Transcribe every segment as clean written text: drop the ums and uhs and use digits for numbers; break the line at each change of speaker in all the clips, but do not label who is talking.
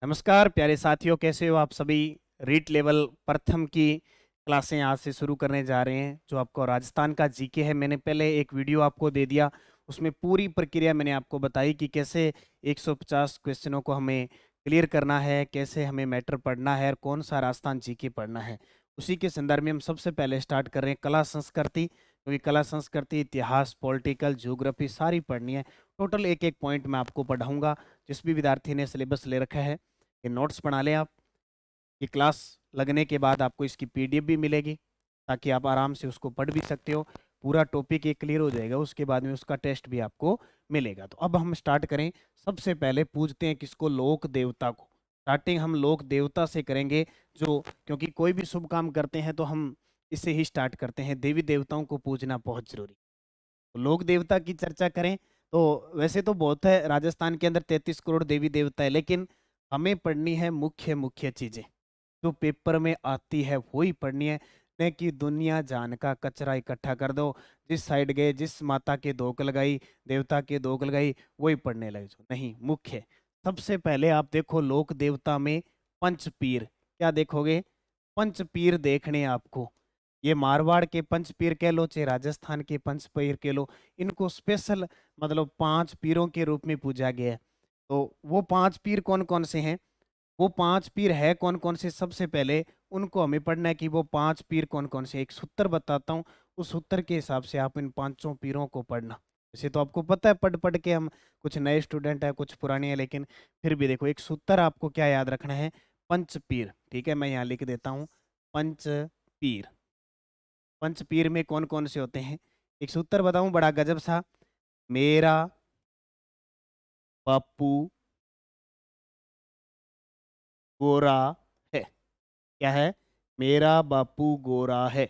नमस्कार प्यारे साथियों, कैसे हो आप सभी। रीट लेवल प्रथम की क्लासें आज से शुरू करने जा रहे हैं। जो आपको राजस्थान का जीके है, मैंने पहले एक वीडियो आपको दे दिया। उसमें पूरी प्रक्रिया मैंने आपको बताई कि कैसे 150 क्वेश्चनों को हमें क्लियर करना है, कैसे हमें मैटर पढ़ना है और कौन सा राजस्थान जीके पढ़ना है। उसी के संदर्भ में हम सबसे पहले स्टार्ट कर रहे हैं कला संस्कृति, क्योंकि कला संस्कृति, इतिहास, पॉलिटिकल, ज्योग्राफी सारी पढ़नी है। टोटल एक एक पॉइंट मैं आपको पढ़ाऊंगा। जिस भी विद्यार्थी ने सिलेबस ले रखा है, ये नोट्स बना लें आप। ये क्लास लगने के बाद आपको इसकी पीडीएफ भी मिलेगी, ताकि आप आराम से उसको पढ़ भी सकते हो। पूरा टॉपिक ये क्लियर हो जाएगा, उसके बाद में उसका टेस्ट भी आपको मिलेगा। तो अब हम स्टार्ट करें। सबसे पहले पूछते हैं किसको, लोक देवता को। स्टार्टिंग हम लोक देवता से करेंगे। जो क्योंकि कोई भी शुभ काम करते हैं तो हम इससे ही स्टार्ट करते हैं। देवी देवताओं को पूजना बहुत जरूरी। तो लोक देवता की चर्चा करें तो वैसे तो बहुत है, राजस्थान के अंदर 33 करोड़ देवी देवता है, लेकिन हमें पढ़नी है मुख्य मुख्य चीजें जो पेपर में आती है, वही पढ़नी है। न कि दुनिया जान का कचरा इकट्ठा कर दो। जिस साइड गए, जिस माता के दोक लगाई, देवता के दोक लगाई, वही पढ़ने लगे। जो नहीं, मुख्य सबसे पहले आप देखो लोक देवता में पंचपीर। क्या देखोगे? पंचपीर देखने हैं आपको। ये मारवाड़ के पंचपीर कह लो, चाहे राजस्थान के पंचपीर कह लो, इनको स्पेशल मतलब 5 पीरों के रूप में पूजा गया है। तो वो 5 पीर कौन कौन से हैं? वो 5 पीर है कौन कौन से? सबसे पहले उनको हमें पढ़ना है कि वो 5 पीर कौन कौन से। एक सूत्र बताता हूँ, उस सूत्र के हिसाब से आप इन 5 पीरों को पढ़ना। वैसे तो आपको पता है, पढ़ पढ़ के हम कुछ नए स्टूडेंट है, कुछ पुराने हैं, लेकिन फिर भी देखो, एक सूत्र आपको क्या याद रखना है? पंचपीर। ठीक है, मैं यहाँ लिख देता हूँ, पंचपीर। पंचपीर में कौन कौन से होते हैं? एक सूत्र बताऊं बड़ा गजब सा। मेरा बापू गोरा है। क्या है? मेरा बापू गोरा है।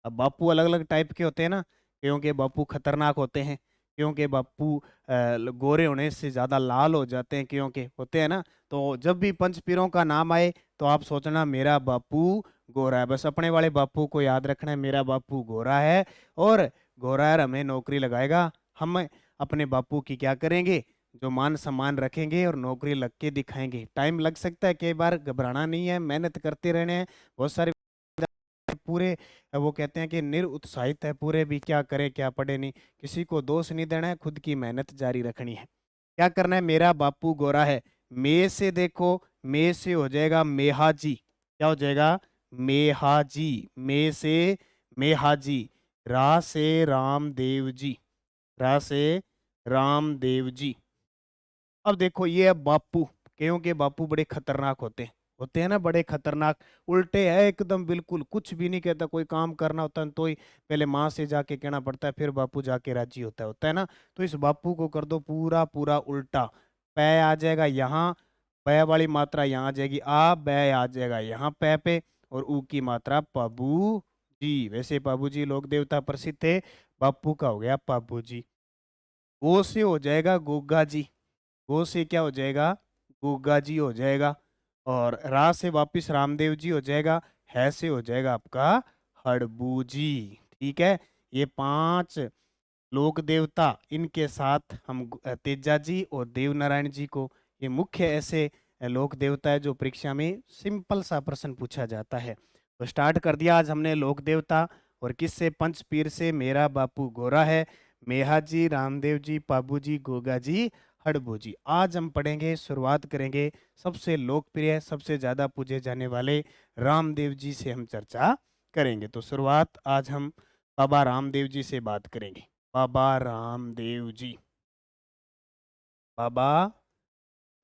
अब बापू अलग अलग टाइप के होते हैं ना। क्योंकि बापू खतरनाक होते हैं, क्योंकि बापू गोरे होने से ज्यादा लाल हो जाते हैं, क्योंकि होते हैं ना। तो जब भी पंचपीरों का नाम आए तो आप सोचना मेरा बापू गोरा है। बस अपने वाले बापू को याद रखना है, मेरा बापू गोरा है। और गोरा है, हमें नौकरी लगाएगा। हम अपने बापू की क्या करेंगे? जो मान सम्मान रखेंगे और नौकरी लग के दिखाएंगे। टाइम लग सकता है, कई बार घबराना नहीं है, मेहनत करते रहने हैं। बहुत सारे पूरे वो कहते हैं कि निरुत्साहित है, पूरे भी क्या करे क्या पढ़े नहीं। किसी को दोष नहीं देना है, खुद की मेहनत जारी रखनी है। क्या करना है? मेरा बापू गोरा है। मे से देखो, मे से हो जाएगा मेहाजी। क्या हो जाएगा? मेहाजी। मे से मेहाजी। रा से रामदेव जी। रा से रामदेव जी। अब देखो, ये है बापू। क्योंकि बापू बड़े खतरनाक होते हैं ना, बड़े खतरनाक। उल्टे है एकदम, बिल्कुल कुछ भी नहीं कहता। कोई काम करना होता है तो ही पहले माँ से जाके कहना पड़ता है, फिर बापू जाके राजी होता है ना। तो इस बापू को कर दो पूरा पूरा उल्टा। पै आ जाएगा यहाँ, पै वाली मात्रा यहाँ आ जाएगी, आ बै आ जाएगा यहाँ पै पे, और ऊ की मात्रा पाबू जी। वैसे पाबू जी लोक देवता प्रसिद्ध थे, बापू का हो गया पाबू जी। गो से हो जाएगा गोगा जी। गो से क्या हो जाएगा? गोगा जी हो जाएगा। और रा से वापिस रामदेव जी हो जाएगा। है से हो जाएगा आपका हड़बू जी। ठीक है। ये 5 लोक देवता, इनके साथ हम तेजा जी और देव नारायण जी को, ये मुख्य ऐसे लोक देवता है जो परीक्षा में सिंपल सा प्रश्न पूछा जाता है। तो स्टार्ट कर दिया आज हमने लोक देवता। और किससे? पंचपीर से। मेरा बापू गोरा है, मेहा जी, रामदेव जी, पाबू जी, गोगा जी, हड़बू जी। आज हम पढ़ेंगे, शुरुआत करेंगे सबसे लोकप्रिय, सबसे ज्यादा पूजे जाने वाले रामदेव जी से हम चर्चा करेंगे। तो शुरुआत आज हम बाबा रामदेव जी से बात करेंगे। बाबा रामदेव जी। बाबा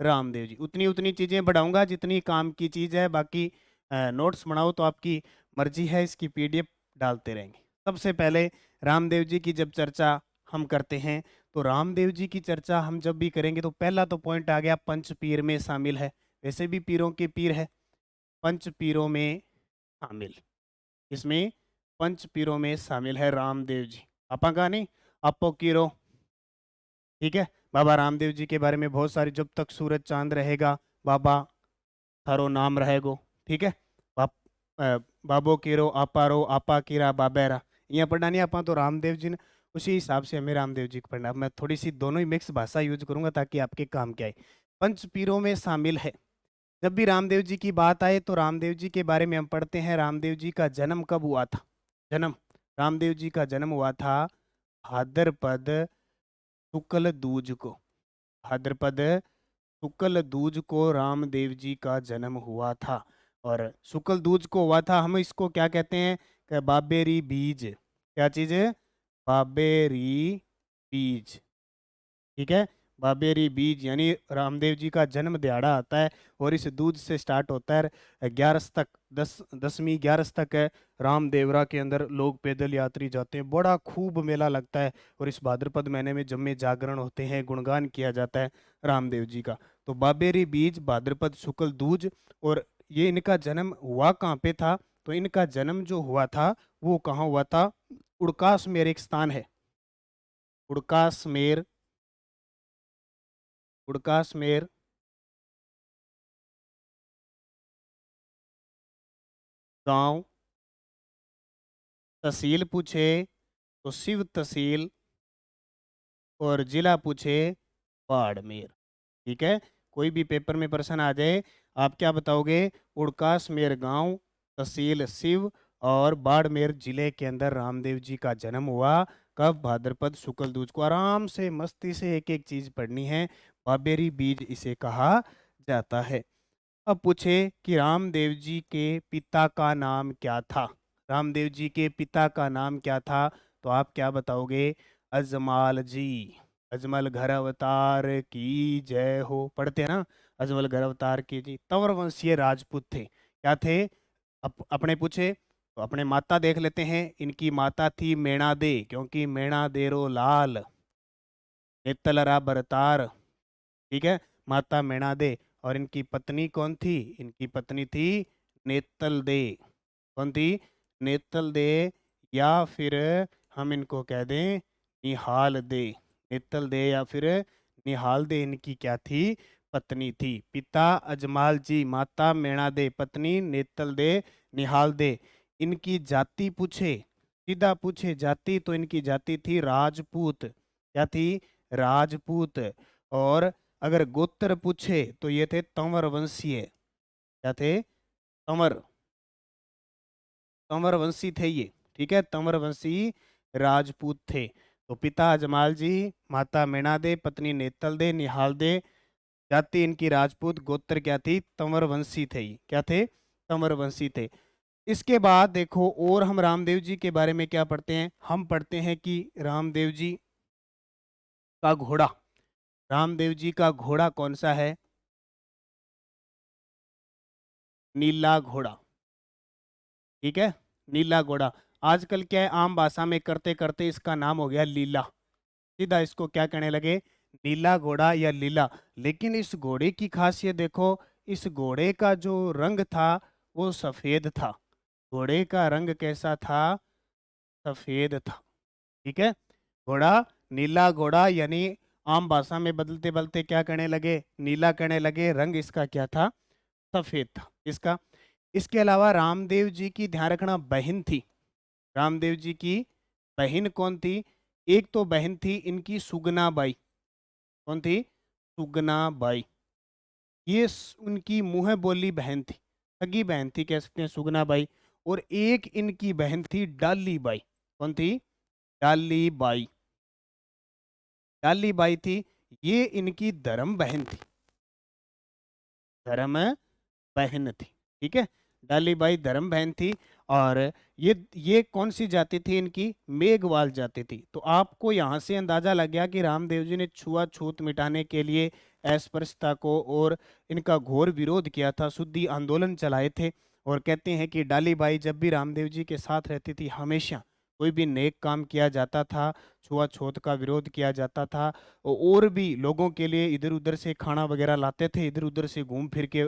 रामदेव जी। उतनी उतनी चीजें बढ़ाऊंगा जितनी काम की चीज है, बाकी नोट्स बनाओ तो आपकी मर्जी है, इसकी पीडीएफ डालते रहेंगे। सबसे पहले रामदेव जी की जब चर्चा हम करते हैं, तो रामदेव जी की चर्चा हम जब भी करेंगे तो पहला तो पॉइंट आ गया, पंच पीर में शामिल है। वैसे भी पीरों के पीर है, पंच पीरों में शामिल। इसमें पंच पीरों में शामिल है रामदेव जी। आपा का नहीं, आपो कीरो। ठीक है। बाबा रामदेव जी के बारे में बहुत सारी, जब तक सूरज चांद रहेगा बाबा थारो नाम रहेगो। ठीक है। बाबो कीरो, आपा रो, आपा कीरा, बाबेरा। यहाँ पढ़ना नहीं आपा, तो रामदेव जी ने उसी हिसाब से हमें रामदेव जी को पढ़ना। मैं थोड़ी सी दोनों ही मिक्स भाषा यूज करूंगा ताकि आपके काम के आए। पंच पीरों में शामिल है। जब भी रामदेव जी की बात आए तो रामदेव जी के बारे में हम पढ़ते हैं, रामदेव जी का जन्म कब हुआ था। जन्म, रामदेव जी का जन्म हुआ था भाद्रपद शुक्ल दूज को। भाद्रपद शुक्ल दूज को रामदेव जी का जन्म हुआ था। और शुक्ल दूज को हुआ था, हम इसको क्या कहते हैं कि बाबेरी बीज। क्या चीज है? बाबेरी बीज। ठीक है, बाबेरी बीज यानी रामदेव जी का जन्म दिहाड़ा आता है और इस दूज से स्टार्ट होता है। 11 तक, 10वीं 11 तक है। रामदेवरा के अंदर लोग पैदल यात्री जाते हैं, बड़ा खूब मेला लगता है। और इस भाद्रपद महीने में जब में जागरण होते हैं, गुणगान किया जाता है रामदेव जी का। तो बाबेरी बीज, भाद्रपद शुक्ल दूज। और ये इनका जन्म हुआ कहाँ पे था? तो इनका जन्म जो हुआ था वो कहाँ हुआ था? उड़कासमेर एक स्थान है, उड़कासमेर। उड़कासमेर गांव। तहसील पूछे तो शिव तहसील, और जिला पूछे बाड़मेर। ठीक है, कोई भी पेपर में प्रश्न आ जाए, आप क्या बताओगे? उड़कासमेर गांव, तहसील शिव, और बाड़मेर जिले के अंदर रामदेव जी का जन्म हुआ। कब? भाद्रपद शुक्ल दूज को। आराम से मस्ती से एक एक चीज पढ़नी है। बाबेरी बीज इसे कहा जाता है। अब पूछे कि रामदेव जी के पिता का नाम क्या था? रामदेव जी के पिता का नाम क्या था? तो आप क्या बताओगे? अजमाल जी। अजमल घर अवतार की जय हो, पढ़ते हैं ना, अजमल घर अवतार की जी। तंवर वंशीय राजपूत थे। क्या थे? अपने पूछे तो अपने माता देख लेते हैं। इनकी माता थी मेणा दे, क्योंकि मेणा देरो लाल नेतलरा बरतार। ठीक है, माता मेणा दे। और इनकी पत्नी कौन थी? इनकी पत्नी थी नेतल दे। कौन थी? नेतल दे, या फिर हम इनको कह दें निहाल दे। नेतल दे या फिर निहाल दे इनकी क्या थी? पत्नी थी। पिता अजमाल जी, माता मेणा दे, पत्नी नेतल दे, निहाल दे। इनकी जाति पूछे, सीधा पूछे जाति, तो इनकी जाति थी राजपूत। क्या थी? राजपूत। और अगर गोत्र पूछे तो ये थे तंवर वंशीय। क्या थे? तंवर, तंवर वंशी थे ये। ठीक है, तंवर वंशी राजपूत थे। तो पिता अजमाल जी, माता मेणा दे, पत्नी नेतल दे, निहाल दे, जाति इनकी राजपूत, गोत्र क्या थी? तंवर वंशी थे ये। क्या थे? तंवर वंशी थे। इसके बाद देखो, और हम रामदेव जी के बारे में क्या पढ़ते हैं? हम पढ़ते हैं कि रामदेव जी का घोड़ा, रामदेव जी का घोड़ा कौन सा है? नीला घोड़ा। ठीक है, नीला घोड़ा। आजकल क्या है, आम भाषा में करते करते इसका नाम हो गया लीला। सीधा इसको क्या कहने लगे? नीला घोड़ा या लीला। लेकिन इस घोड़े की खासियत देखो, इस घोड़े का जो रंग था वो सफेद था। घोड़े का रंग कैसा था? सफेद था। ठीक है, घोड़ा, नीला घोड़ा, यानी आम भाषा में बदलते बदलते क्या कहने लगे? नीला कहने लगे। रंग इसका क्या था? सफेद था। इसका, इसके अलावा रामदेव जी की, ध्यान रखना, बहन थी। रामदेव जी की बहन कौन थी? एक तो बहन थी इनकी सुगना बाई। कौन थी? सुगना बाई। ये उनकी मुंह बोली बहन थी, सगी बहन थी, कह सकते हैं सुगना बाई। और एक इनकी बहन थी डाली बाई। कौन थी? डाली बाई। डाली बाई थी, ये इनकी धर्म बहन थी। धर्म बहन थी। ठीक है, डाली बाई धर्म बहन थी। और ये कौन सी जाति थी इनकी? मेघवाल जाति थी। तो आपको यहाँ से अंदाजा लग गया कि रामदेव जी ने छुआछूत मिटाने के लिए, अस्पृश्यता को और इनका घोर विरोध किया था, शुद्धि आंदोलन चलाए थे। और कहते हैं कि डाली बाई जब भी रामदेव जी के साथ रहती थी, हमेशा कोई भी नेक काम किया जाता था, छुआछूत का विरोध किया जाता था, और भी लोगों के लिए इधर उधर से खाना वगैरह लाते थे, इधर उधर से घूम फिर के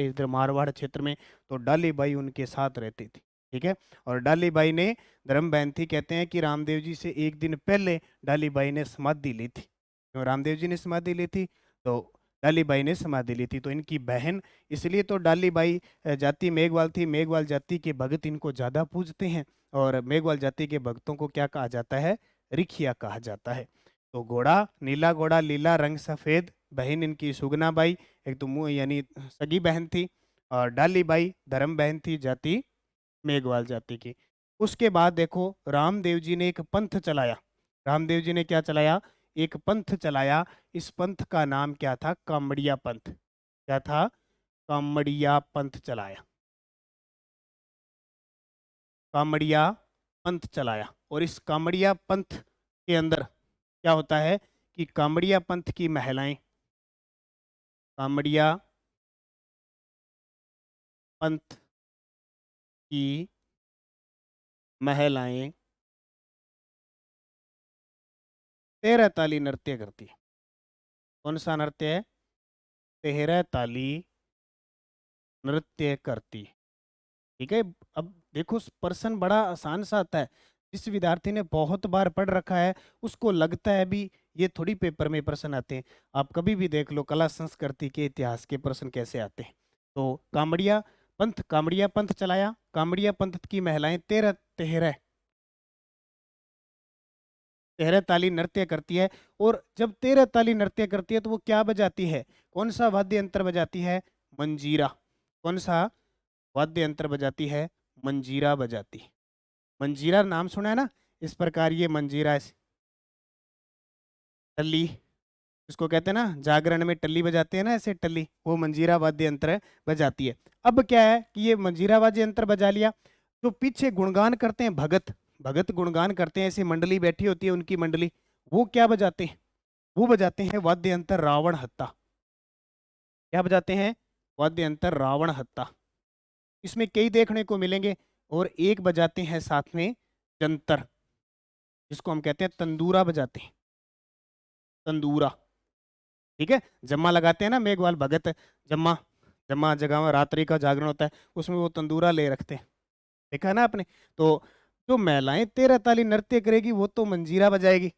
इधर मारवाड़ क्षेत्र में। तो डाली बाई उनके साथ रहती थी। ठीक है, और डाली बाई ने धर्म बहन थी। कहते हैं कि रामदेव जी से एक दिन पहले डाली बाई ने समाधि ली थी। क्यों रामदेव जी ने समाधि ली थी? तो डाली बाई ने समाधि ली थी, तो इनकी बहन। इसलिए तो डाली बाई जाति मेघवाल थी। मेघवाल जाति के भगत इनको ज्यादा पूजते हैं। और मेघवाल जाति के भक्तों को क्या कहा जाता है? रिखिया कहा जाता है। तो घोड़ा, नीला घोड़ा, लीला रंग सफेद, बहन इनकी सुगना बाई, एक तो मुँह यानी सगी बहन थी, और डाली बाई धर्म बहन थी, जाति मेघवाल जाति की। उसके बाद देखो रामदेव जी ने एक पंथ चलाया। रामदेव जी ने क्या चलाया? एक पंथ चलाया। इस पंथ का नाम क्या था? कामड़िया पंथ। क्या था? कामड़िया पंथ चलाया। कामड़िया पंथ चलाया। और इस कामड़िया पंथ के अंदर क्या होता है कि कामड़िया पंथ की महिलाएं, कामड़िया पंथ की महिलाएं तेरह ताली नृत्य करती है। कौन सा नृत्य है? तेरह ताली नृत्य करती है। ठीक है। अब देखो प्रश्न बड़ा आसान सा आता है। जिस विद्यार्थी ने बहुत बार पढ़ रखा है उसको लगता है भी ये थोड़ी पेपर में प्रश्न आते हैं। आप कभी भी देख लो कला संस्कृति के इतिहास के प्रश्न कैसे आते हैं। तो कामड़िया पंथ चलाया। कामड़िया पंथ की महिलाएं तेरह तेरह तेरह ताली नृत्य करती है। और जब तेरह ताली नृत्य करती है तो वो क्या बजाती है? कौन सा वाद्य यंत्र बजाती है? मंजीरा। कौन सा वाद्य यंत्र बजाती है? मंजीरा बजाती है। मंजीरा नाम सुना है ना? इस प्रकार ये मंजीरा टल्ली, इसको कहते हैं ना, जागरण में टल्ली बजाते हैं ना, ऐसे टल्ली, वो मंजीरा वाद्य यंत्र बजाती है। अब क्या है कि ये मंजीरा वाद्य यंत्र बजा लिया, जो पीछे गुणगान करते हैं भगत, भगत गुणगान करते हैं, ऐसी मंडली बैठी होती है उनकी मंडली, वो क्या बजाते हैं? वो बजाते हैं वाद्य यंत्र रावण हत्ता। क्या बजाते हैं? वाद्य यंत्र रावण हत्ता। इसमें कई देखने को मिलेंगे। और एक बजाते हैं साथ में जंतर, जिसको हम कहते हैं तंदूरा बजाते हैं, तंदूरा। ठीक है। जम्मा लगाते हैं ना मेघवाल भगत, जम्मा, जम्मा जगह में रात्रि का जागरण होता है, उसमें वो तंदूरा ले रखते हैं, देखा है ना आपने? तो जो महिलाएं तेरह ताली नृत्य करेगी वो तो मंजीरा बजाएगी।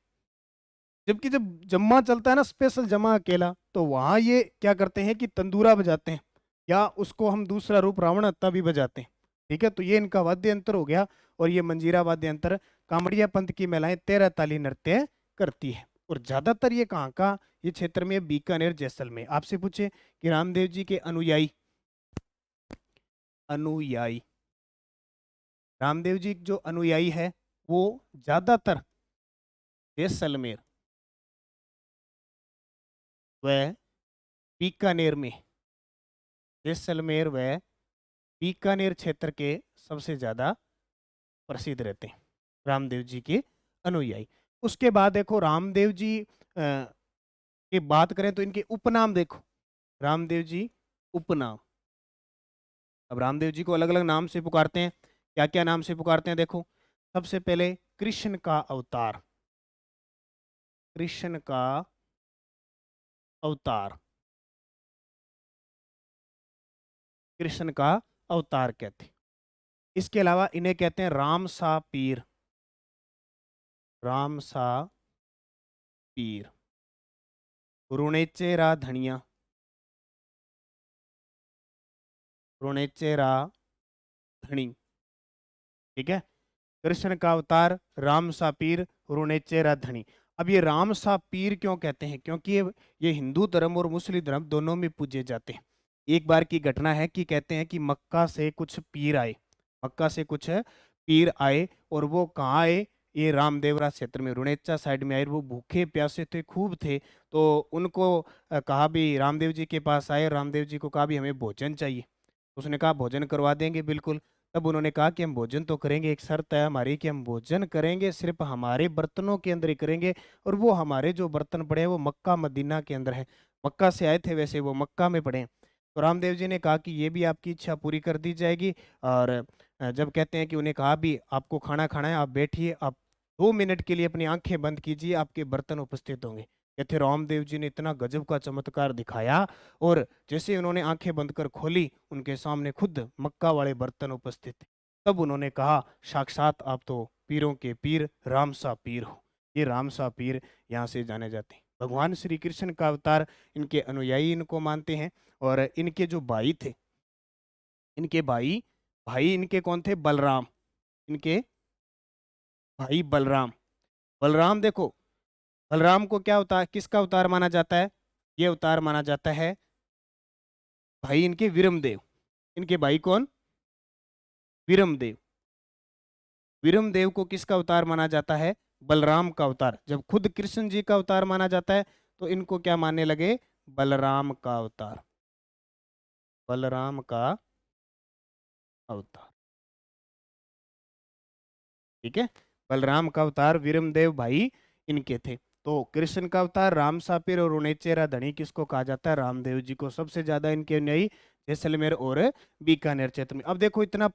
जबकि जब जम्मा चलता है ना, स्पेशल जम्मा अकेला, तो वहां ये क्या करते हैं कि तंदूरा बजाते हैं, या उसको हम दूसरा रूप रावण हत्ता भी बजाते हैं। ठीक है। तो ये इनका वाद्य यंत्र हो गया। और ये मंजीरा वाद्य यंत्र कामड़िया पंथ की महिलाएं तेरह ताली नृत्य करती है। और ज्यादातर ये कहाँ का? ये क्षेत्र में बीकानेर जैसलमेर। आपसे पूछे कि रामदेव जी के अनुयायी, अनुयायी रामदेव जी जो अनुयायी है वो ज्यादातर जैसलमेर व बीकानेर में, जैसलमेर व बीकानेर क्षेत्र के सबसे ज्यादा प्रसिद्ध रहते हैं रामदेव जी के अनुयायी। उसके बाद देखो रामदेव जी की बात करें तो इनके उपनाम देखो। रामदेव जी उपनाम। अब रामदेव जी को अलग अलग नाम से पुकारते हैं। क्या क्या नाम से पुकारते हैं देखो। सबसे पहले कृष्ण का अवतार, कृष्ण का अवतार, कृष्ण का अवतार कहते हैं। इसके अलावा इन्हें कहते हैं राम सा पीर, राम सा पीर, रुणेचेरा धनिया, रुणेचेरा धनी। ठीक है। कृष्ण का अवतार, राम सा पीर, रुणेचेरा धनी। अब ये राम सा पीर क्यों कहते हैं? क्योंकि ये हिंदू धर्म और मुस्लिम धर्म दोनों में पूजे जाते हैं। एक बार की घटना है कि कहते हैं कि मक्का से कुछ पीर आए, मक्का से कुछ पीर आए, और वो कहाँ आए? ये रामदेवरा क्षेत्र में, रुणेचा साइड में आए। वो भूखे प्यासे थे, खूब थे। तो उनको कहा भी, रामदेव जी के पास आए, रामदेव जी को कहा भी हमें भोजन चाहिए। उसने कहा भोजन करवा देंगे बिल्कुल। तब उन्होंने कहा कि हम भोजन तो करेंगे, एक शर्त है हमारी कि हम भोजन करेंगे सिर्फ हमारे बर्तनों के अंदर ही करेंगे, और वो हमारे जो बर्तन पड़े हैं वो मक्का मदीना के अंदर है। मक्का से आए थे वैसे, वो मक्का में पड़े हैं। तो रामदेव जी ने कहा कि ये भी आपकी इच्छा पूरी कर दी जाएगी। और जब कहते हैं कि उन्हें कहा भी आपको खाना खाना है, आप बैठिए, आप 2 मिनट के लिए अपनी आंखें बंद कीजिए, आपके बर्तन उपस्थित होंगे। कहते रामदेव जी ने इतना गजब का चमत्कार दिखाया, और जैसे उन्होंने आंखें बंद कर खोली, उनके सामने खुद मक्का वाले बर्तन उपस्थित थे। तब उन्होंने कहा साक्षात आप तो पीरों के पीर राम सा पीर हो। ये राम सा पीर यहाँ से जाने जाते हैं। भगवान श्री कृष्ण का अवतार, इनके अनुयायी इनको मानते हैं। और इनके जो भाई थे, इनके भाई, भाई इनके कौन थे? बलराम। इनके भाई बलराम। बलराम देखो, बलराम को क्या अवतार, किसका अवतार माना जाता है? ये अवतार माना जाता है भाई इनके विरमदेव। इनके भाई कौन? विरमदेव। विरमदेव को किसका अवतार माना जाता है? बलराम का अवतार। जब खुद कृष्ण जी का अवतार माना जाता है तो इनको क्या मानने लगे? बलराम का अवतार। बलराम का अवतार। ठीक है। बलराम का अवतार विरमदेव भाई इनके थे। तो कृष्ण का अवतार राम सापिर और रुणेचेरा धनी किसको कहा जाता है? रामदेव जी को। सबसे ज्यादा इनके न्यायी जैसलमेर और बीकानेर क्षेत्र में। अब देखो इतना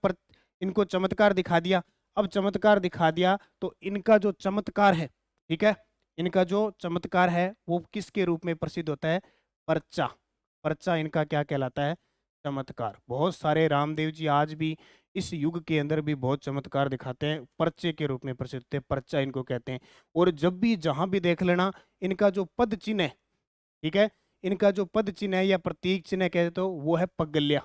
इनको चमत्कार दिखा दिया। अब चमत्कार दिखा दिया तो इनका जो चमत्कार है, ठीक है, इनका जो चमत्कार है वो किसके रूप में प्रसिद्ध होता है? पर्चा। पर्चा इनका क्या कहलाता है? चमत्कार। बहुत सारे रामदेव जी आज भी इस युग के अंदर भी बहुत चमत्कार दिखाते हैं, पर्चे के रूप में प्रसिद्ध थे। पर्चा इनको कहते हैं। और जब भी जहां भी देख लेना इनका जो पद चिन्ह है, ठीक है, इनका जो पद चिन्ह है या प्रतीक चिन्ह कहते तो वो है पगल्या।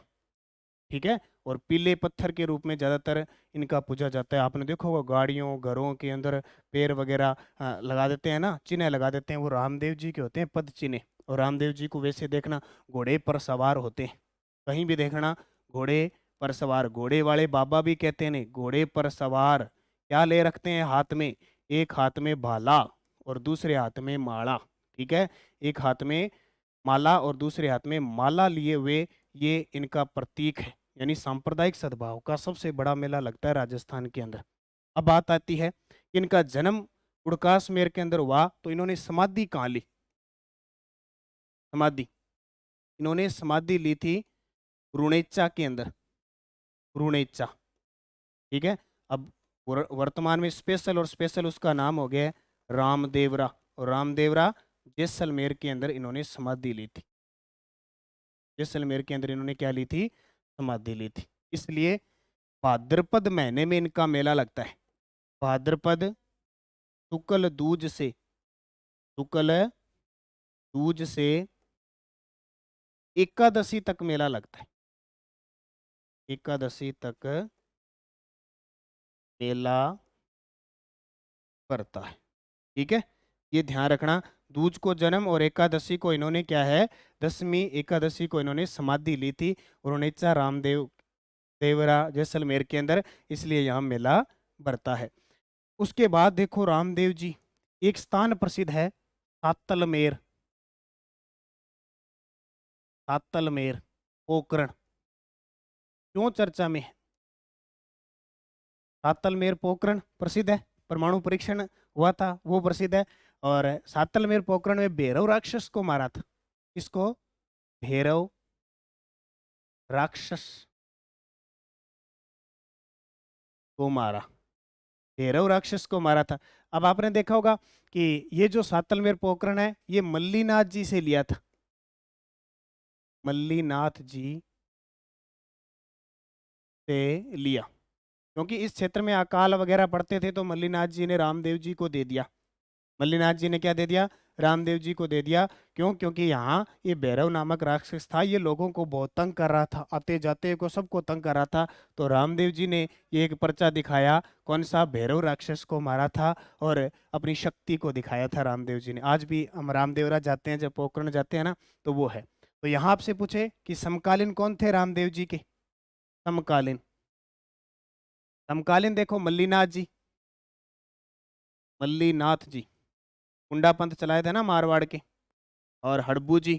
ठीक है। और पीले पत्थर के रूप में ज्यादातर इनका पूजा जाता है। आपने देखा होगा गाड़ियों घरों के अंदर पेड़ वगैरह लगा देते हैं ना, चिन्ह लगा देते हैं, वो रामदेव जी के होते हैं, पद चिन्ह। और रामदेव जी को वैसे देखना घोड़े पर सवार होते हैं। कहीं भी देखना घोड़े पर सवार। घोड़े वाले बाबा भी कहते हैं, नहीं, घोड़े पर सवार क्या ले रखते हैं हाथ में? एक हाथ में भाला और दूसरे हाथ में माला। ठीक है। एक हाथ में माला और दूसरे हाथ में माला लिए हुए, ये इनका प्रतीक है। यानी सांप्रदायिक सद्भाव का सबसे बड़ा मेला लगता है राजस्थान के अंदर। अब बात आती है कि इनका जन्म उड़कासमेर के अंदर हुआ तो इन्होंने समाधि कहाँ ली? समाधि इन्होंने समाधि ली थी रुणेचा के अंदर। रुणेचा। ठीक है। अब वर्तमान में स्पेशल और स्पेशल उसका नाम हो गया है रामदेवरा। और रामदेवरा जैसलमेर के अंदर इन्होंने समाधि ली थी। जैसलमेर के अंदर इन्होंने क्या ली थी? समाधि ली थी। इसलिए भाद्रपद महीने में इनका मेला लगता है। भाद्रपद शुक्ल दूज से, शुक्ल दूज से एकादशी तक मेला लगता है। एकादशी तक मेला करता है। ठीक है। ये ध्यान रखना। दूज को जन्म और एकादशी को इन्होंने क्या है? दसवीं एकादशी को इन्होंने समाधि ली थी। उन्होंने रामदेव देवरा जैसलमेर के अंदर, इसलिए यहाँ मेला भरता है। उसके बाद देखो रामदेव जी एक स्थान प्रसिद्ध है सातलमेर। सातलमेर पोकरण क्यों चर्चा में है? सातलमेर पोकरण प्रसिद्ध है, परमाणु परीक्षण हुआ था वो प्रसिद्ध है। और सातलमेर पोकरण में भैरव राक्षस को मारा था। किसको? भैरव राक्षस को मारा। भैरव राक्षस को मारा था। अब आपने देखा होगा कि ये जो सातलमेर पोकरण है ये मल्लीनाथ जी से लिया था। मल्लीनाथ जी से लिया, क्योंकि इस क्षेत्र में अकाल वगैरह पड़ते थे तो मल्लीनाथ जी ने रामदेव जी को दे दिया। मल्लीनाथ जी ने क्या दे दिया? रामदेव जी को दे दिया। क्यों? क्योंकि यहाँ ये भैरव नामक राक्षस था, ये लोगों को बहुत तंग कर रहा था, आते जाते को सबको तंग कर रहा था। तो रामदेव जी ने ये एक पर्चा दिखाया, कौन सा? भैरव राक्षस को मारा था और अपनी शक्ति को दिखाया था रामदेव जी ने। आज भी हम रामदेवरा जाते हैं, जब पोखरण जाते हैं ना, तो वो है। तो यहाँ आपसे पूछे कि समकालीन कौन थे रामदेव जी के? समकालीन, समकालीन देखो मल्लीनाथ जी। मल्लीनाथ जी कुंडा पंथ चलाए थे ना मारवाड़ के। और हड़बू जी,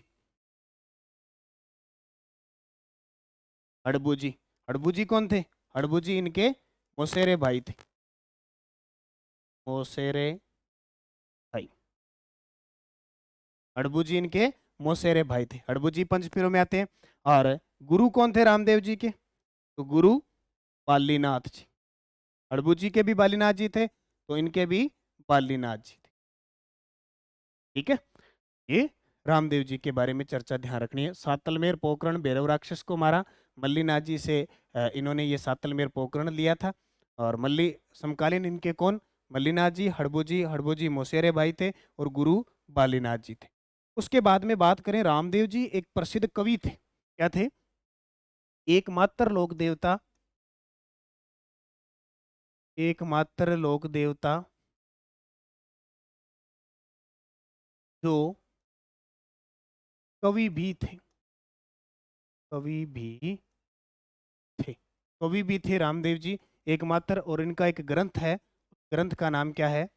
हड़बू जी, हड़बू जी कौन थे? हड़बू जी इनके मौसेरे भाई थे। मौसेरे भाई। हड़बू जी इनके मौसेरे भाई थे। हड़बू जी पंचपीरों में आते हैं। और गुरु कौन थे रामदेव जी के? तो गुरु बालीनाथ जी। हड़बू जी के भी बालीनाथ जी थे, तो इनके भी बालीनाथ जी थे। ठीक है। ये रामदेव जी के बारे में चर्चा ध्यान रखनी है। सातलमेर पोकरण भैरव राक्षस को मारा। मल्लीनाथ जी से इन्होंने ये सातलमेर पोकरण लिया था। और मल्ली समकालीन इनके कौन? मल्लीनाथ जी, हड़बू जी। हड़बू जी मौसेरे भाई थे और गुरु बालीनाथ जी थे। उसके बाद में बात करें, रामदेव जी एक प्रसिद्ध कवि थे। क्या थे? एकमात्र लोक देवता, एकमात्र लोक देवता जो कवि भी थे, कवि भी थे, कवि भी थे रामदेव जी एकमात्र। और इनका एक ग्रंथ है, ग्रंथ का नाम क्या है?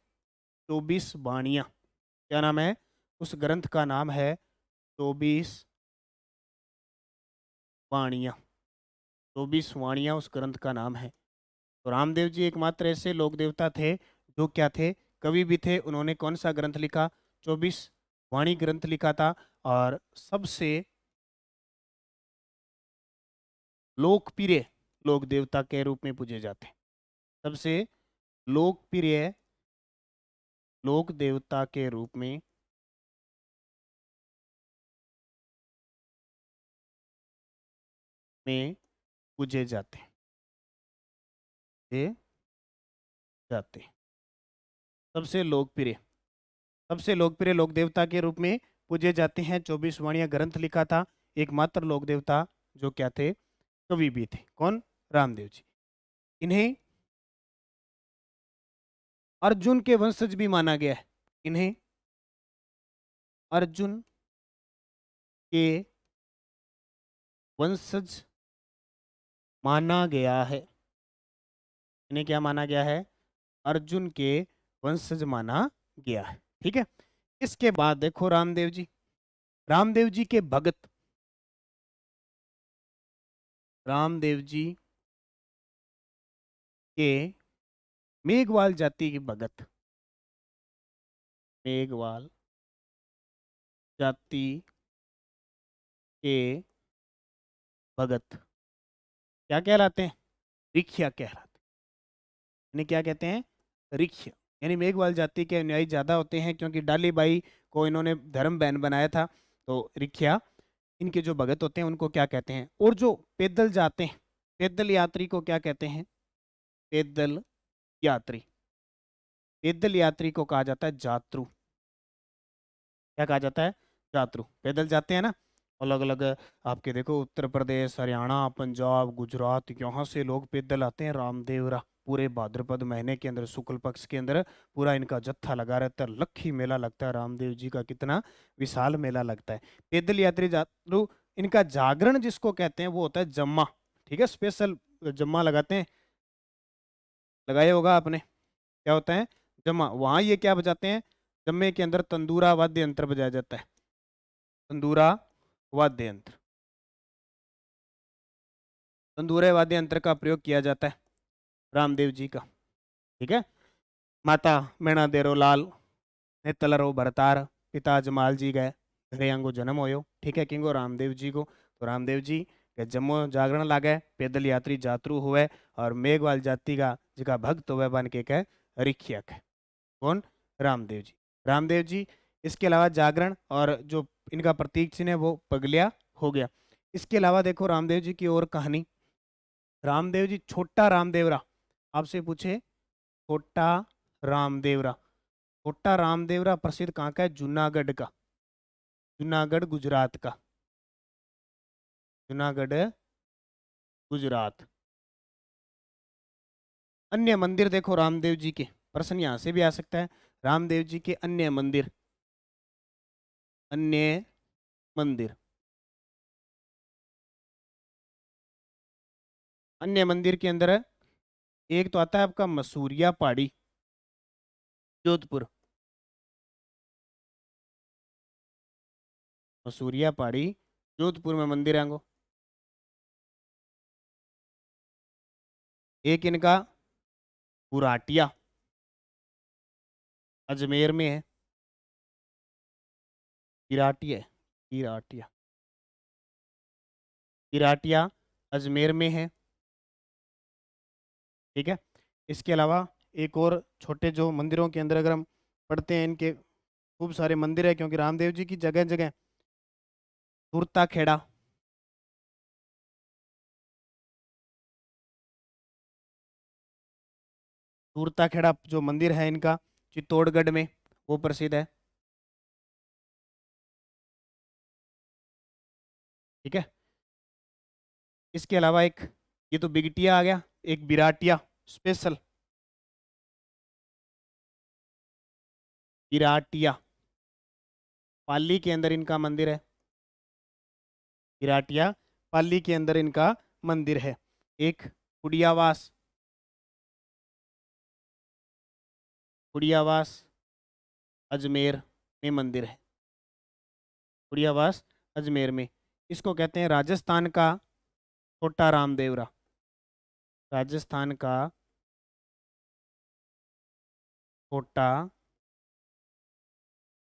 24 वाणियां। क्या नाम है? उस ग्रंथ का नाम है 24 वाणियां। 24 वाणियां उस ग्रंथ का नाम है। तो रामदेव जी एकमात्र ऐसे लोक देवता थे जो क्या थे? कवि भी थे। उन्होंने कौन सा ग्रंथ लिखा? 24 वाणी ग्रंथ लिखा था। और सबसे लोकप्रिय लोक देवता के रूप में पूजे जाते हैं। सबसे लोकप्रिय लोक देवता के रूप में पूजे जाते हैं, ये जाते हैं। सबसे लोकप्रिय लोक देवता के रूप में पूजे जाते हैं। 24 वाणियां ग्रंथ लिखा था, एकमात्र लोक देवता जो क्या थे? कवि भी थे। कौन? रामदेव जी। इन्हें अर्जुन के वंशज भी माना गया है। इन्हें अर्जुन के वंशज माना गया है। इन्हें क्या माना गया है? अर्जुन के वंशज माना गया है। ठीक है। इसके बाद देखो रामदेव जी, रामदेव जी के भगत, रामदेव जी के मेघवाल जाति के भगत, मेघवाल जाति के भगत क्या कहलाते हैं? रिखिया कहलाते हैं। इन्हें क्या कहते हैं? रिखिया। यानी मेघवाल जाति के अनुयायी ज्यादा होते हैं क्योंकि डाली बाई को इन्होंने धर्म बैन बनाया था। तो रिखिया इनके जो भगत होते हैं उनको क्या कहते हैं? और जो पैदल जाते हैं, पैदल यात्री को क्या कहते हैं? पैदल यात्री, पैदल यात्री को कहा जाता है जात्रु। क्या कहा जाता है? जात्रु। पैदल जाते हैं ना, अलग अलग आपके देखो उत्तर प्रदेश, हरियाणा, पंजाब, गुजरात, यहाँ से लोग पैदल आते हैं रामदेवरा। पूरे भाद्रपद महीने के अंदर शुक्ल पक्ष के अंदर पूरा इनका जत्था लगा रहता है। लखी मेला लगता है रामदेव जी का, कितना विशाल मेला लगता है। पैदल यात्री जात्रु। इनका जागरण जिसको कहते हैं वो होता है जम्मा। ठीक है, स्पेशल जम्मा लगाते हैं, लगाया होगा आपने। क्या होता है? जम्मा। वहां ये क्या बजाते हैं? जम्मे के अंदर तंदूरा वाद्य यंत्र बजाया जाता है, तंदूरा वाद्य यंत्र, तंदूरे वाद्य यंत्र का प्रयोग किया जाता है रामदेव जी का। ठीक है। माता मैणा देरो लाल ने तलरो भरतार, पिता जमाल जी गए घरे अंगो जन्म होयो। ठीक है, किंगो रामदेव जी को। तो रामदेव जी के जम्मो जागरण लागे, पैदल यात्री जातरू हुए और मेघवाल जाति का जिका भक्त हुए बन के कह रिखियक है। कौन? रामदेव जी। रामदेव जी। इसके अलावा जागरण और जो इनका प्रतीक चिन्ह है वो पगलिया हो गया। इसके अलावा देखो रामदेव जी की और कहानी। रामदेव जी छोटा रामदेवरा, आपसे पूछे छोटा रामदेवरा, छोटा रामदेवरा प्रसिद्ध कहाँ का है? जूनागढ़ का, जूनागढ़ गुजरात का, जूनागढ़ गुजरात। अन्य मंदिर देखो रामदेव जी के, प्रश्न यहां से भी आ सकता है। रामदेव जी के अन्य मंदिर, अन्य मंदिर, अन्य मंदिर के अंदर एक तो आता है आपका मसूरिया पहाड़ी, जोधपुर, मसूरिया पहाड़ी जोधपुर में मंदिर है। एक इनका बुराटिया अजमेर में है, किराटिया, किराटिया, किराटिया अजमेर में है। ठीक है। इसके अलावा एक और छोटे जो मंदिरों के अंदर अगर हम पढ़ते हैं, इनके खूब सारे मंदिर है क्योंकि रामदेव जी की जगह जगह सुरता खेड़ा, सूरता खेड़ा जो मंदिर है इनका चित्तौड़गढ़ में, वो प्रसिद्ध है। ठीक है। इसके अलावा एक ये तो बिगटिया आ गया, एक बिराटिया स्पेशल, बिराटिया पाली के अंदर इनका मंदिर है। बिराटिया पाली के अंदर इनका मंदिर है। एक कुड़ियावास, कुड़ियावास अजमेर में मंदिर है। कुड़ियावास अजमेर में, इसको कहते हैं राजस्थान का छोटा रामदेवरा। राजस्थान का छोटा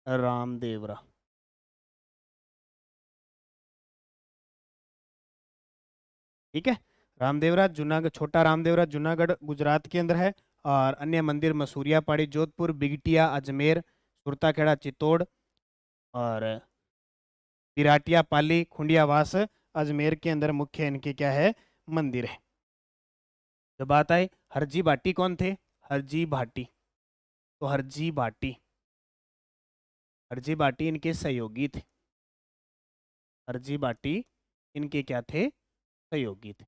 रामदेवरा। ठीक है, रामदेवरा जूनागढ़, छोटा रामदेवरा जूनागढ़ गुजरात के अंदर है। और अन्य मंदिर मसूरिया पहाड़ी जोधपुर, बिगटिया अजमेर, सुरताखेड़ा चित्तौड़ और बिराटिया पाली खुंडियावास अजमेर के अंदर मुख्य इनके क्या है, मंदिर है। जब बात आए हरजी भाटी कौन थे, हरजी भाटी, तो हरजी भाटी, हरजी भाटी इनके सहयोगी थे। हरजी भाटी इनके क्या थे, सहयोगी थे।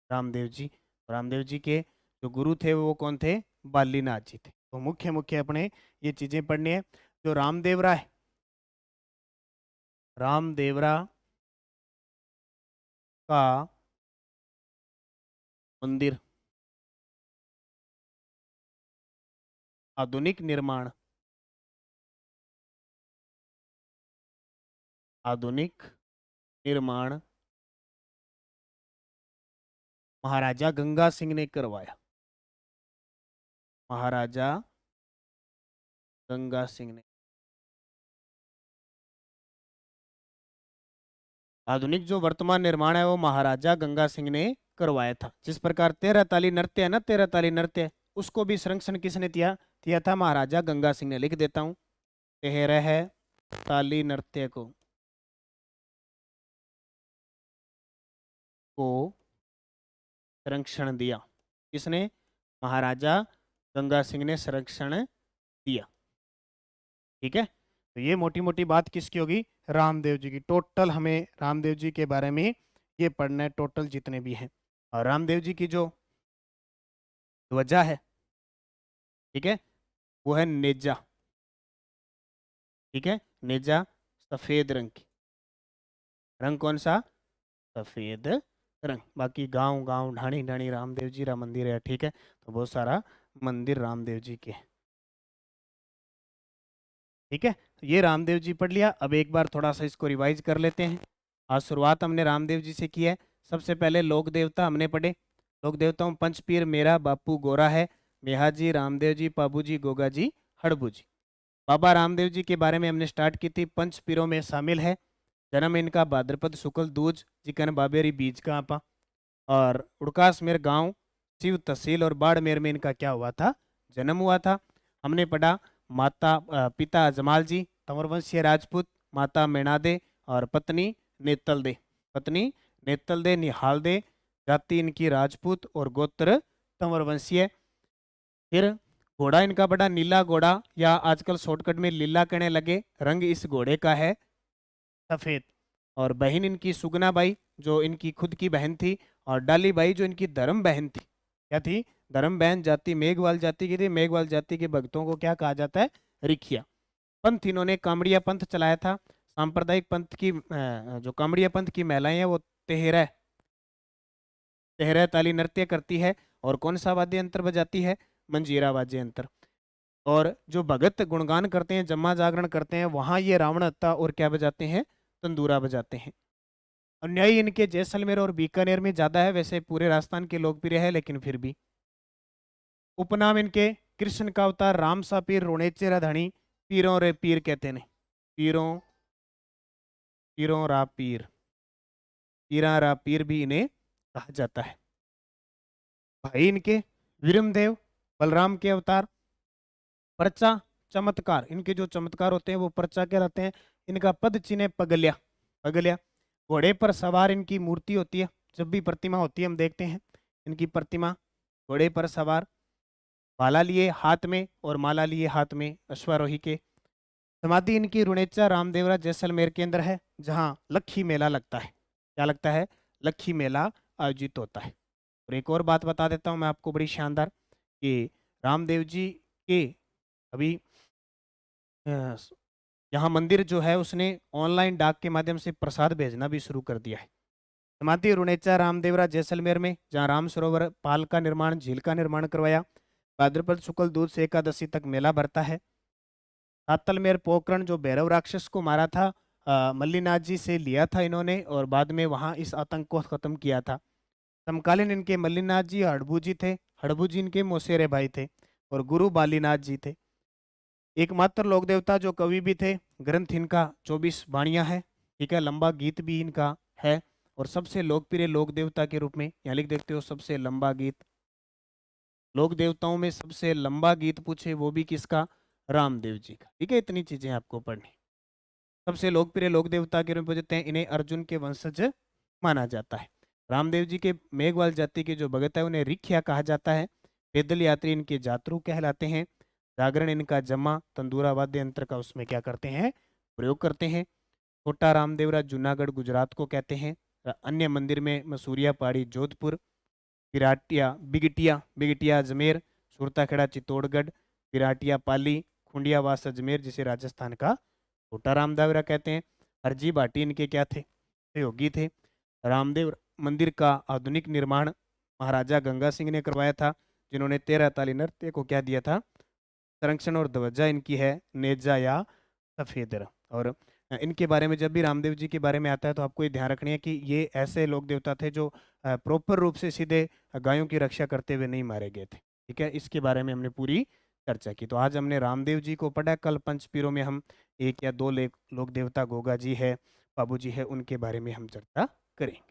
रामदेव जी, रामदेव जी के जो गुरु थे वो कौन थे, बालीनाथ जी थे। तो मुख्य मुख्य अपने ये चीजें पढ़नी है। जो रामदेवरा है, रामदेवरा का मंदिर आधुनिक निर्माण, आधुनिक निर्माण महाराजा गंगा सिंह ने करवाया। महाराजा गंगा सिंह ने, आधुनिक जो वर्तमान निर्माण है वो महाराजा गंगा सिंह ने करवाया था। जिस प्रकार 13 ताली नृत्य है ना, 13 ताली नृत्य, उसको भी संरक्षण किसने किया किया था, महाराजा गंगा सिंह ने। लिख देता हूं, 13 ताली नृत्य को संरक्षण दिया। किसने, महाराजा गंगा सिंह ने संरक्षण दिया। ठीक है, तो ये मोटी मोटी बात किसकी होगी, रामदेव जी की। टोटल हमें रामदेव जी के बारे में ये पढ़ना है, टोटल जितने भी हैं। और रामदेव जी की जो ध्वजा है, ठीक है, वो है नेजा। ठीक है, नेजा सफेद रंग की, रंग कौन सा, सफेद रंग। बाकी गांव गांव ढाणी ढाणी रामदेव जी का मंदिर है। ठीक है, तो बहुत सारा मंदिर रामदेव जी के हैं। ठीक है, तो ये रामदेव जी पढ़ लिया। अब एक बार थोड़ा सा इसको रिवाइज कर लेते हैं। आज शुरुआत हमने रामदेव जी से की है। सबसे पहले लोक देवता हमने पढ़े। लोक देवताओं पंचपीर मेरा बापू गोरा है, मेहा जी, रामदेव जी, पाबू जी, गोगा जी, हड़बू जी। बाबा रामदेव जी के बारे में हमने स्टार्ट की थी, पंच पीरों में शामिल है। जन्म इनका भाद्रपद शुक्ल दूज जिकन बाबेरी बीज का आपा। और उड़कासमेर गांव शिव तहसील और बाड़मेर में इनका क्या हुआ था, जन्म हुआ था। हमने पढ़ा माता पिता जमाल जी तंवरवंशीय राजपूत, माता मेणादे और पत्नी नेतल दे, पत्नी नेतल दे निहाल दे, जाति इनकी राजपूत और गोत्र तंवरवंशीय। फिर घोड़ा इनका बड़ा नीला घोड़ा, या आजकल शॉर्टकट में लीला कहने लगे, रंग इस घोड़े का है सफेद। और बहन इनकी सुगना बाई जो इनकी खुद की बहन थी, और डाली बाई जो इनकी धर्म बहन थी। क्या थी, धर्म बहन। जाति मेघवाल जाति की थी। मेघवाल जाति के भक्तों को क्या कहा जाता है, रिखिया। पंथ इन्होंने कामड़िया पंथ चलाया था। सांप्रदायिक पंथ की जो कामड़िया पंथ की महिलाएं हैं वो तेहरा तेहरा ताली नृत्य करती है। और कौन सा वाद्य यंत्र बजाती है, मंजीरा वाद्य यंत्र। और जो भगत गुणगान करते हैं, जम्मा जागरण करते हैं, वहां ये रावण हत्ता और क्या बजाते हैं, तंदूरा बजाते हैं। अनुयायी इनके जैसलमेर और बीकानेर में ज्यादा है, वैसे पूरे राजस्थान के लोकप्रिय है लेकिन फिर भी। उपनाम इनके कृष्ण का अवतार, राम सा पीर, रोणेचे राधानी, पीरों रे पीर कहते हैं। पीरों, पीरों रा पीर, पीरा रा पीर भी इन्हें कहा जाता है। भाई इनके वीरमदेव, बलराम के अवतार। पर्चा चमत्कार, इनके जो चमत्कार होते हैं वो पर्चा कहलाते हैं। इनका पद चिन्ह पगलिया, पगलिया। घोड़े पर सवार इनकी मूर्ति होती है, जब भी प्रतिमा होती है हम देखते हैं इनकी प्रतिमा, घोड़े पर सवार, माला लिए हाथ में और माला लिए हाथ में अश्वारोही के। समाधि इनकी रुणेचा रामदेवरा जैसलमेर के अंदर है, जहाँ लक्खी मेला लगता है। क्या लगता है, लक्खी मेला आयोजित होता है। और एक और बात बता देता हूँ मैं आपको बड़ी शानदार, कि रामदेव जी के अभी यहाँ मंदिर जो है उसने ऑनलाइन डाक के माध्यम से प्रसाद भेजना भी शुरू कर दिया है। समाधि रुणेचा रामदेवरा जैसलमेर में, जहाँ राम सरोवर पाल का निर्माण, झील का निर्माण करवाया। भाद्रपद शुक्ल दूध से एकादशी तक मेला भरता है। सातलमेर पोखरण जो भैरव राक्षस को मारा था, मल्लीनाथ जी से लिया था इन्होंने और बाद में वहाँ इस आतंक को खत्म किया था। समकालीन इनके मल्लीनाथ जी हड़बू जी थे। हड़बू जी इनके मौसेरे भाई थे और गुरु बालीनाथ जी थे। एकमात्र लोक देवता जो कवि भी थे। ग्रंथ इनका 24 बाणियां है, ठीक है। लंबा गीत भी इनका है और सबसे लोकप्रिय लोक देवता के रूप में यहाँ लिख देते हो सबसे लंबा गीत। लोक देवताओं में सबसे लंबा गीत पूछे वो भी किसका? रामदेव जी का, ठीक है। इतनी चीजें आपको पढ़नी। सबसे लोकप्रिय लोक देवता के रूप में पूछते हैं, इन्हें अर्जुन के वंशज माना जाता है। रामदेव जी के मेघवाल जाति के जो भगत है उन्हें रिख्या कहा जाता है। पैदल यात्री इनके जातरू कहलाते हैं। जागरण इनका जमा तंदूरा वाद्य यंत्र का उसमें क्या करते हैं? प्रयोग करते हैं। छोटा रामदेवरा जूनागढ़ गुजरात को कहते हैं। अन्य मंदिर में मसूरिया पहाड़ी जोधपुर, पिराटिया बिगटिया बिगटिया अजमेर, सुरताखेड़ा चित्तौड़गढ़, पिराटिया पाली, खुंडियावास अजमेर जिसे राजस्थान का छोटा रामदेवरा कहते हैं। हरजी भाटी इनके क्या थे? सहयोगी थे। रामदेव मंदिर का आधुनिक निर्माण महाराजा गंगा सिंह ने करवाया था, जिन्होंने 13 ताली नृत्य को क्या दिया था? संरक्षण। और ध्वजा इनकी है नेजा या सफेद रंग। और इनके बारे में जब भी रामदेव जी के बारे में आता है तो आपको ये ध्यान रखनी है कि ये ऐसे लोक देवता थे जो प्रॉपर रूप से सीधे गायों की रक्षा करते हुए नहीं मारे गए थे, ठीक है। इसके बारे में हमने पूरी चर्चा की। तो आज हमने रामदेव जी को पढ़ा। कल पंचपीरों में हम एक या दो लोक देवता गोगा जी है, बाबू जी है, उनके बारे में हम चर्चा करेंगे।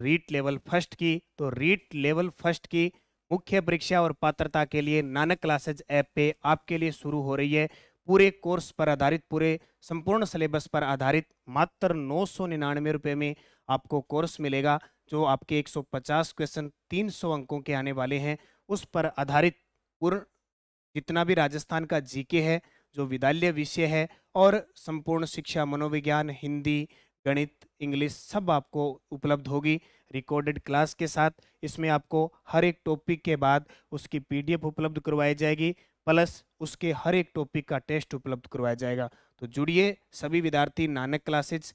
रीट लेवल फर्स्ट की, तो रीट लेवल फर्स्ट की मुख्य परीक्षा और पात्रता के लिए नानक क्लासेज ऐप पे आपके लिए शुरू हो रही है। पूरे कोर्स पर आधारित, पूरे संपूर्ण सिलेबस पर आधारित मात्र 999 रुपये में आपको कोर्स मिलेगा, जो आपके 150 क्वेश्चन 300 अंकों के आने वाले हैं। उस पर आधारित पूर्ण जितना भी राजस्थान का जीके है, जो विद्यालय विषय है, और संपूर्ण शिक्षा मनोविज्ञान, हिंदी, गणित, इंग्लिश सब आपको उपलब्ध होगी रिकॉर्डेड क्लास के साथ। इसमें आपको हर एक टॉपिक के बाद उसकी पीडीएफ उपलब्ध करवाई जाएगी, प्लस उसके हर एक टॉपिक का टेस्ट उपलब्ध करवाया जाएगा। तो जुड़िए सभी विद्यार्थी नानक क्लासेज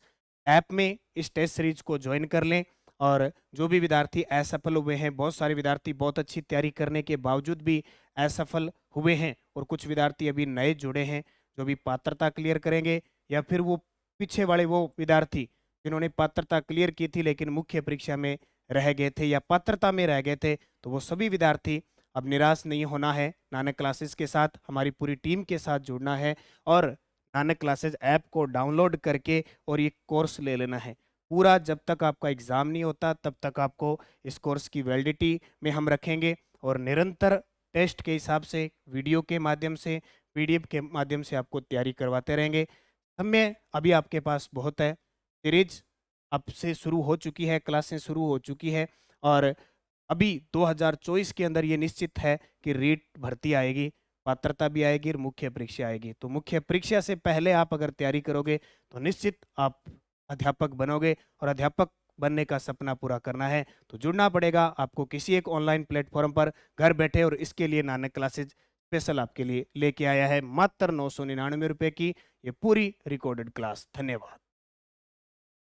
ऐप में इस टेस्ट सीरीज को ज्वाइन कर लें। और जो भी विद्यार्थी असफल हुए हैं, बहुत सारे विद्यार्थी बहुत अच्छी तैयारी करने के बावजूद भी असफल हुए हैं, और कुछ विद्यार्थी अभी नए जुड़े हैं जो भी पात्रता क्लियर करेंगे, या फिर वो पीछे वाले वो विद्यार्थी जिन्होंने पात्रता क्लियर की थी लेकिन मुख्य परीक्षा में रह गए थे या पात्रता में रह गए थे, तो वो सभी विद्यार्थी अब निराश नहीं होना है। नानक क्लासेस के साथ हमारी पूरी टीम के साथ जुड़ना है और नानक क्लासेस ऐप को डाउनलोड करके और ये कोर्स ले लेना है पूरा। जब तक आपका एग्ज़ाम नहीं होता तब तक आपको इस कोर्स की वैलिडिटी में हम रखेंगे, और निरंतर टेस्ट के हिसाब से, वीडियो के माध्यम से, पीडीएफ के माध्यम से आपको तैयारी करवाते रहेंगे। समय अभी आपके पास बहुत है। सीरीज अब से शुरू हो चुकी है, क्लासें शुरू हो चुकी है, और अभी 2024 के अंदर ये निश्चित है कि रीट भर्ती आएगी, पात्रता भी आएगी और मुख्य परीक्षा आएगी। तो मुख्य परीक्षा से पहले आप अगर तैयारी करोगे तो निश्चित आप अध्यापक बनोगे, और अध्यापक बनने का सपना पूरा करना है तो जुड़ना पड़ेगा आपको किसी एक ऑनलाइन प्लेटफॉर्म पर घर बैठे। और इसके लिए नानक क्लासेज स्पेशल आपके लिए लेके आया है मात्र 999 रुपये की ये पूरी रिकॉर्डेड क्लास। धन्यवाद।